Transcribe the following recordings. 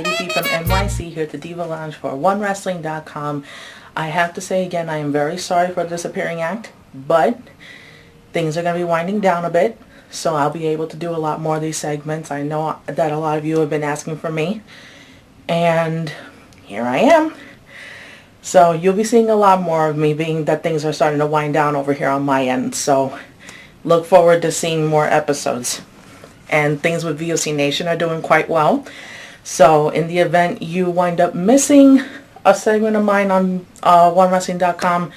Lady B from NYC here at the Diva Lounge for OneWrestling.com. I have to say again, I am very sorry for the disappearing act, but things are going to be winding down a bit, so I'll be able to do a lot more of these segments. I know that a lot of you have been asking for me, and here I am. So you'll be seeing a lot more of me, being that things are starting to wind down over here on my end, so look forward to seeing more episodes. And things with VOC Nation are doing quite well. So in the event you wind up missing a segment of mine on OneWrestling.com,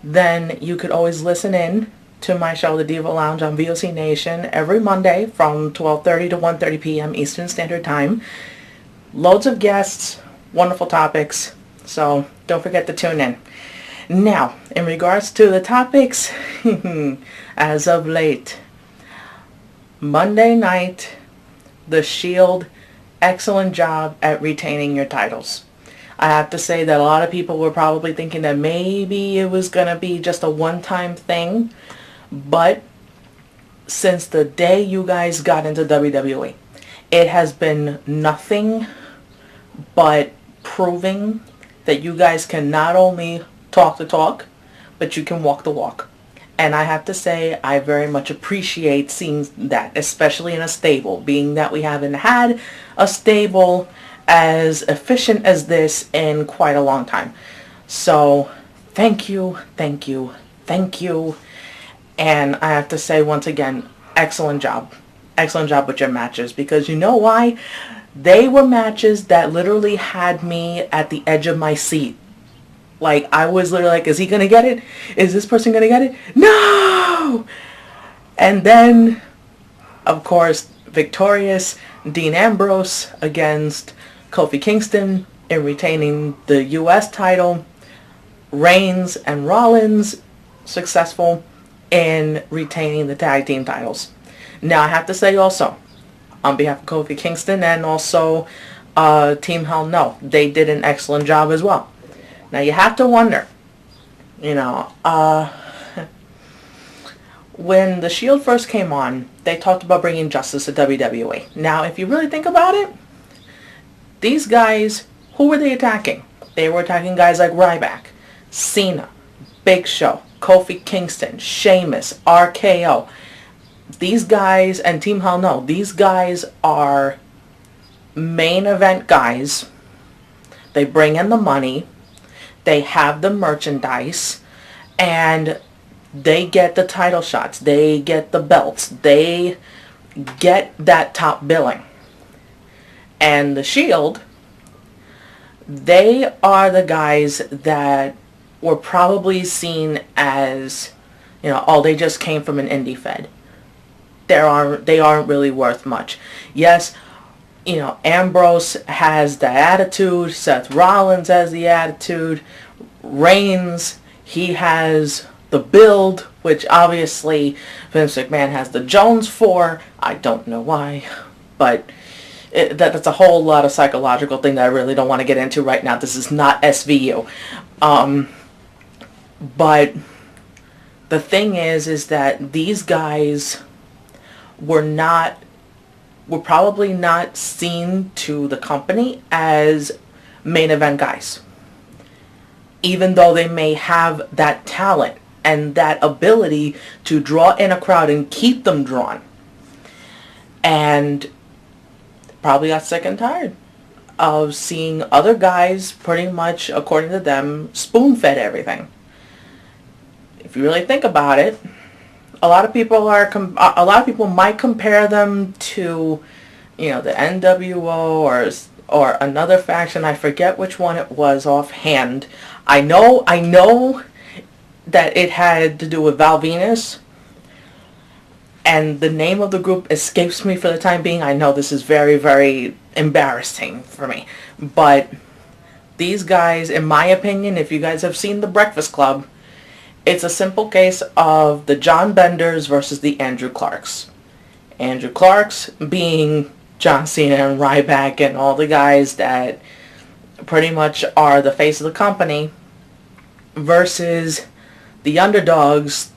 then you could always listen in to my show, The Diva Lounge, on VOC Nation every Monday from 12:30 to 1:30 p.m. Eastern Standard Time. Loads of guests, wonderful topics, so don't forget to tune in. Now, in regards to the topics, as of late, Monday night, The Shield, excellent job at retaining your titles. I have to say that a lot of people were probably thinking that maybe it was going to be just a one-time thing, but since the day you guys got into WWE, it has been nothing but proving that you guys can not only talk the talk, but you can walk the walk. And I have to say, I very much appreciate seeing that, especially in a stable, being that we haven't had a stable as efficient as this in quite a long time. So, thank you, thank you, thank you. And I have to say, once again, excellent job. Excellent job with your matches, because you know why? They were matches that literally had me at the edge of my seat. Like, I was literally like, is he going to get it? Is this person going to get it? No! And then, of course, victorious Dean Ambrose against Kofi Kingston in retaining the U.S. title. Reigns and Rollins successful in retaining the tag team titles. Now, I have to say also, on behalf of Kofi Kingston and also Team Hell No, they did an excellent job as well. Now, you have to wonder, you know, when the Shield first came on, they talked about bringing justice to WWE. Now, if you really think about it, these guys, who were they attacking? They were attacking guys like Ryback, Cena, Big Show, Kofi Kingston, Sheamus, RKO. These guys, and Team Hell No, these guys are main event guys. They bring in the money. They have the merchandise, and they get the title shots. They get the belts. They get that top billing. And the Shield, they are the guys that were probably seen as, you know, oh, they just came from an indie fed. They aren't really worth much. Yes, you know, Ambrose has the attitude, Seth Rollins has the attitude, Reigns, he has the build, which obviously Vince McMahon has the Jones for. I don't know why, but that's a whole lot of psychological thing that I really don't want to get into right now. This is not SVU. But the thing is that these guys were probably not seen to the company as main event guys. Even though they may have that talent and that ability to draw in a crowd and keep them drawn. And probably got sick and tired of seeing other guys pretty much, according to them, spoon-fed everything. If you really think about it, a lot of people might compare them to, you know, the NWO or another faction. I forget which one it was offhand. I know that it had to do with Val Venus, and the name of the group escapes me for the time being. I know this is very, very embarrassing for me, but these guys, in my opinion, if you guys have seen The Breakfast Club, it's a simple case of the John Benders versus the Andrew Clarks. Andrew Clarks being John Cena and Ryback and all the guys that pretty much are the face of the company, versus the underdogs,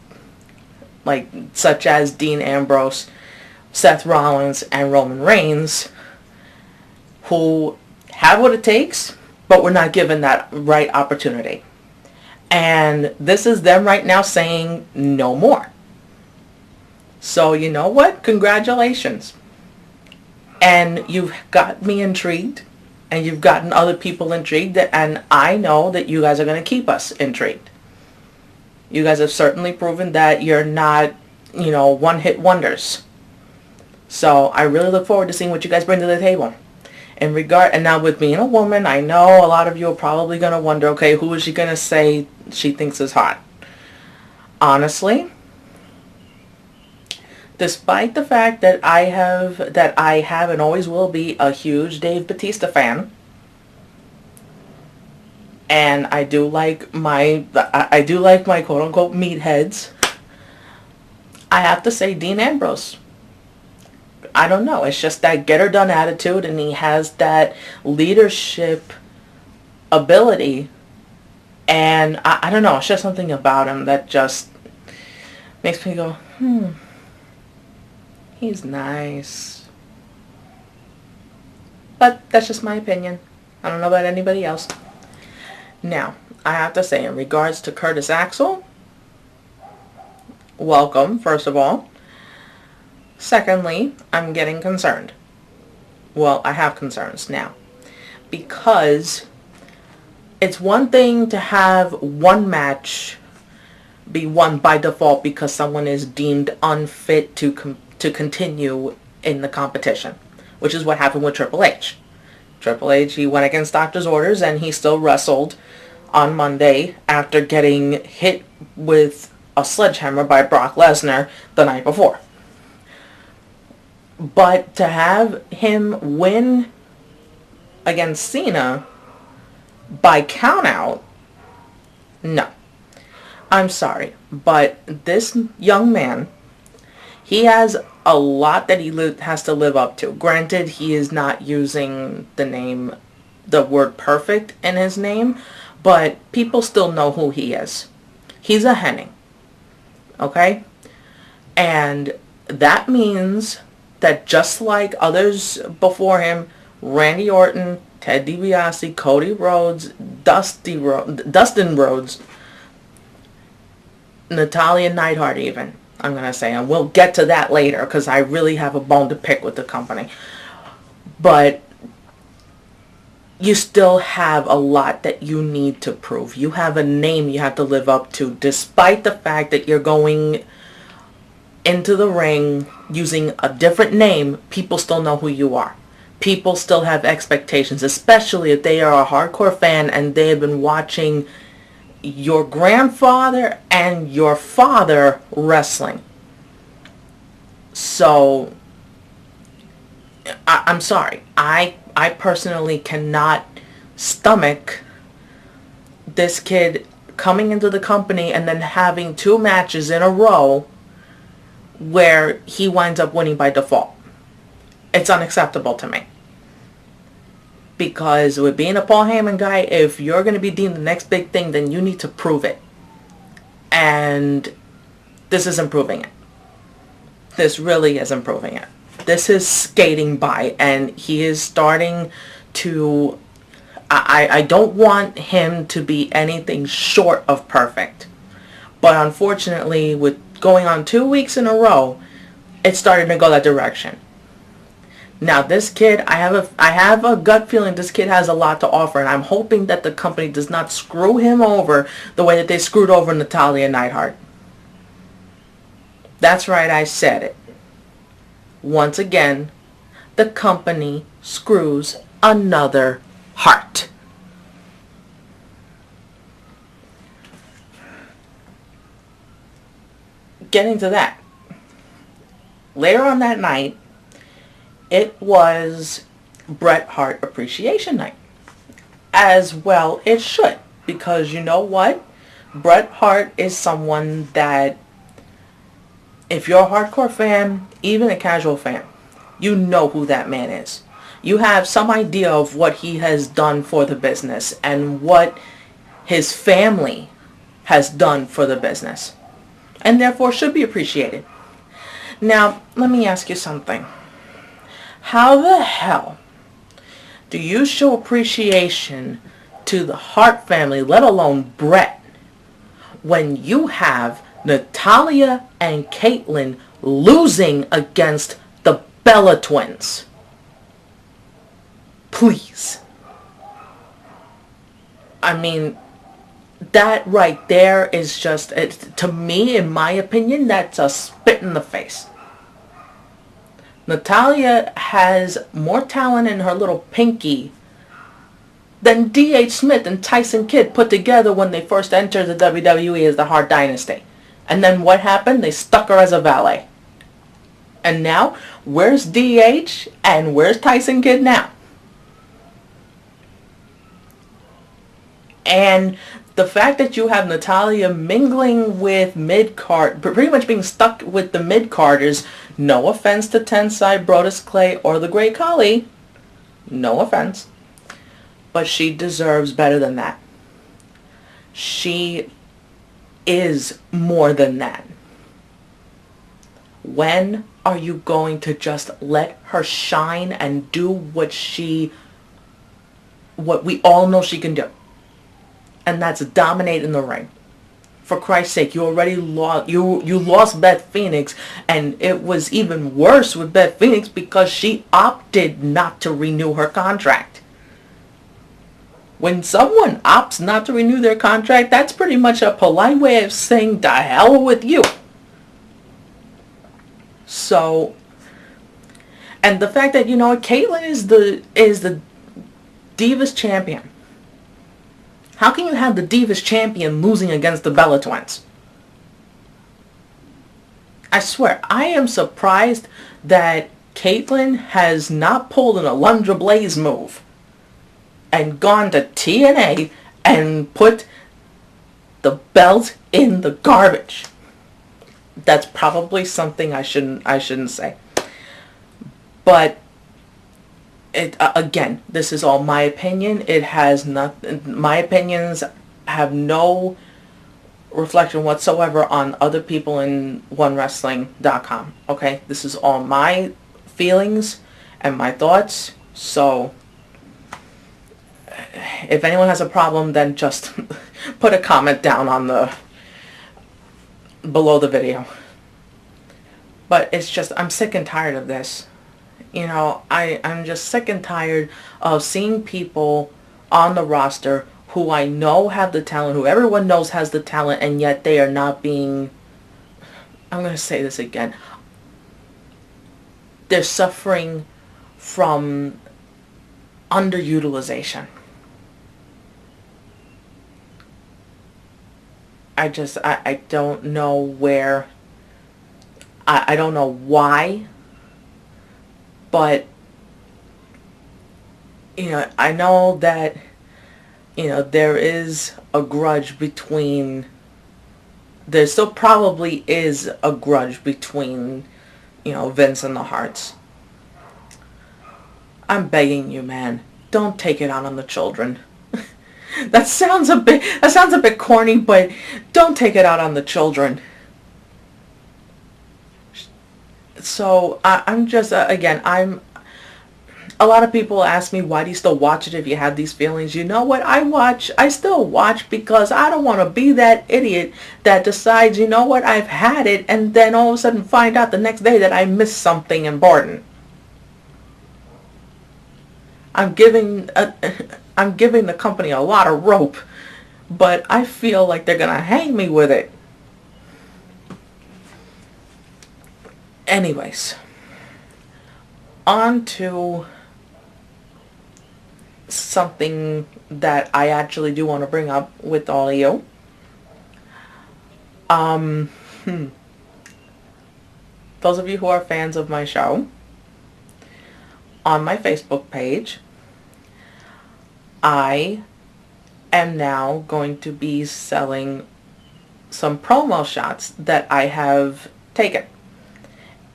like such as Dean Ambrose, Seth Rollins, and Roman Reigns, who have what it takes, but we're not given that right opportunity. And this is them right now saying no more. So you know what? Congratulations. And you've got me intrigued, and you've gotten other people intrigued, and I know that you guys are going to keep us intrigued. You guys have certainly proven that you're not, one-hit wonders. So I really look forward to seeing what you guys bring to the table. And now with being a woman, I know a lot of you are probably going to wonder, okay, who is she going to say she thinks is hot? Honestly, despite the fact that I have and always will be a huge Dave Bautista fan, and I do like my quote unquote meatheads, I have to say Dean Ambrose. I don't know, it's just that get her done attitude, and he has that leadership ability, and I don't know, it's just something about him that just makes me go, he's nice. But that's just my opinion. I don't know about anybody else. Now, I have to say, in regards to Curtis Axel, welcome, first of all. Secondly, I'm getting concerned. Well, I have concerns now. Because it's one thing to have one match be won by default because someone is deemed unfit to continue in the competition, which is what happened with Triple H. Triple H, he went against doctor's orders, and he still wrestled on Monday after getting hit with a sledgehammer by Brock Lesnar the night before. But to have him win against Cena by countout, no. I'm sorry, but this young man, he has a lot that he has to live up to. Granted, he is not using the word perfect in his name, but people still know who he is. He's a Hennig. Okay? And that means that just like others before him, Randy Orton, Ted DiBiase, Cody Rhodes, Dustin Rhodes, Natalya Neidhart even, I'm going to say, and we'll get to that later because I really have a bone to pick with the company. But you still have a lot that you need to prove. You have a name you have to live up to, despite the fact that you're going into the ring using a different name. People still know who you are. People still have expectations, especially if they are a hardcore fan and they have been watching your grandfather and your father wrestling. So I'm sorry, I personally cannot stomach this kid coming into the company and then having 2 matches in a row where he winds up winning by default. It's unacceptable to me. Because with being a Paul Heyman guy, if you're going to be deemed the next big thing, then you need to prove it. And this isn't proving it. This really isn't proving it. This is skating by, and he is starting to... I don't want him to be anything short of perfect. But unfortunately, with going on 2 weeks in a row, it's starting to go that direction. Now this kid, I have a gut feeling this kid has a lot to offer, and I'm hoping that the company does not screw him over the way that they screwed over Natalya Neidhart. That's right, I said it. Once again, the company screws another Hart. Getting to that. Later on that night, it was Bret Hart Appreciation Night. As well it should. Because you know what? Bret Hart is someone that, if you're a hardcore fan, even a casual fan, you know who that man is. You have some idea of what he has done for the business and what his family has done for the business. And therefore should be appreciated. Now, let me ask you something. How the hell do you show appreciation to the Hart family, let alone Brett, when you have Natalya and Caitlyn losing against the Bella twins? Please. I mean, that right there is just, to me, in my opinion, that's a spit in the face. Natalya has more talent in her little pinky than D.H. Smith and Tyson Kidd put together when they first entered the WWE as the Hart Dynasty. And then what happened? They stuck her as a valet. And now, where's D.H. and where's Tyson Kidd now? And the fact that you have Natalya mingling with mid-card, pretty much being stuck with the mid-carders, no offense to Tensai, Brodus Clay, or the Great Khali, no offense, but she deserves better than that. She is more than that. When are you going to just let her shine and do what we all know she can do? And that's dominate in the ring. For Christ's sake, you already lost. You lost Beth Phoenix, and it was even worse with Beth Phoenix because she opted not to renew her contract. When someone opts not to renew their contract, that's pretty much a polite way of saying "the hell with you." So, and the fact that Caitlyn is the Divas champion. How can you have the Divas champion losing against the Bella twins? I swear, I am surprised that Caitlyn has not pulled an Alundra Blaze move and gone to TNA and put the belt in the garbage. That's probably something I shouldn't say. But again, this is all my opinion. It has nothing. My opinions have no reflection whatsoever on other people in OneWrestling.com. Okay, this is all my feelings and my thoughts. So, if anyone has a problem, then just put a comment down on below the video. But it's just, I'm sick and tired of this. I'm just sick and tired of seeing people on the roster who I know have the talent, who everyone knows has the talent, and yet they are not being, I'm going to say this again, they're suffering from underutilization. I don't know where, I don't know why. But, I know that, there is a grudge between, there still probably is a grudge between, Vince and the Harts. I'm begging you, man, don't take it out on the children. That sounds a bit corny, but don't take it out on the children. So I'm just, again, a lot of people ask me, why do you still watch it if you have these feelings? You know what? I still watch because I don't want to be that idiot that decides, you know what, I've had it, and then all of a sudden find out the next day that I missed something important. I'm giving the company a lot of rope, but I feel like they're going to hang me with it. Anyways, on to something that I actually do want to bring up with all of you. Those of you who are fans of my show, on my Facebook page, I am now going to be selling some promo shots that I have taken.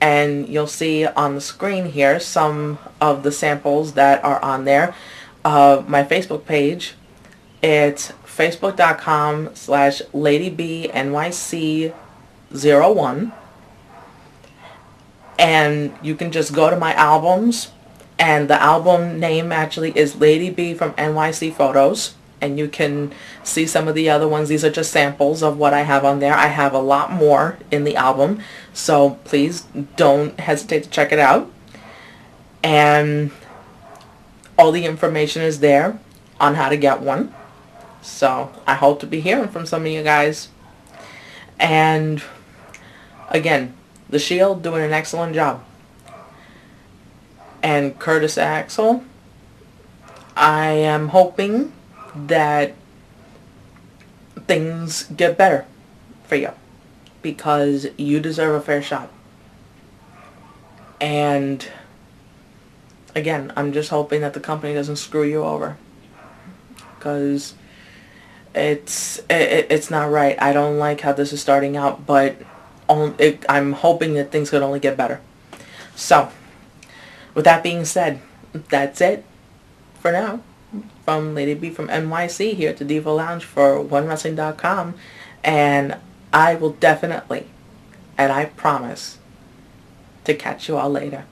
And you'll see on the screen here some of the samples that are on there. My Facebook page, it's facebook.com/LadyBNYC01. And you can just go to my albums And the album name actually is Lady B from NYC Photos. And you can see some of the other ones. These are just samples of what I have on there. I have a lot more in the album, so please don't hesitate to check it out. And all the information is there on how to get one. So I hope to be hearing from some of you guys. And again, the Shield doing an excellent job. And Curtis Axel, I am hoping that things get better for you, because you deserve a fair shot. And again, I'm just hoping that the company doesn't screw you over, because it's not right. I don't like how this is starting out, but I'm hoping that things could only get better. So with that being said, that's it for now. From Lady B from NYC here to Diva Lounge for OneWrestling.com, and I will definitely, and I promise, to catch you all later.